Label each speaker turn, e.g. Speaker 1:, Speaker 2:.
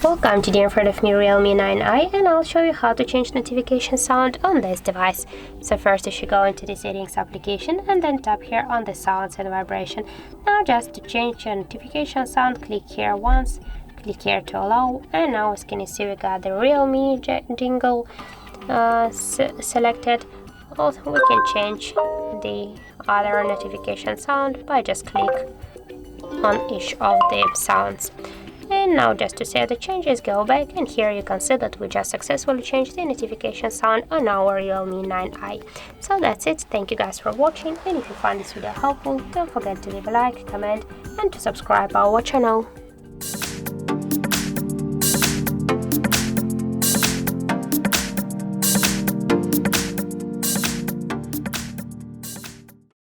Speaker 1: Welcome to the in front of me Realme 9i, and I'll show you how to change notification sound on this device. So first you should go into the settings application and then tap here on the sounds and vibration. Now just to change your notification sound, click here once, click here to allow, and now as can you see we got the Realme jingle selected. Also we can change the other notification sound by just click on each of the sounds. And now just to save the changes, go back, and here you can see that we just successfully changed the notification sound on our Realme 9i. So that's it, thank you guys for watching, and if you find this video helpful, don't forget to leave a like, comment and to subscribe our channel.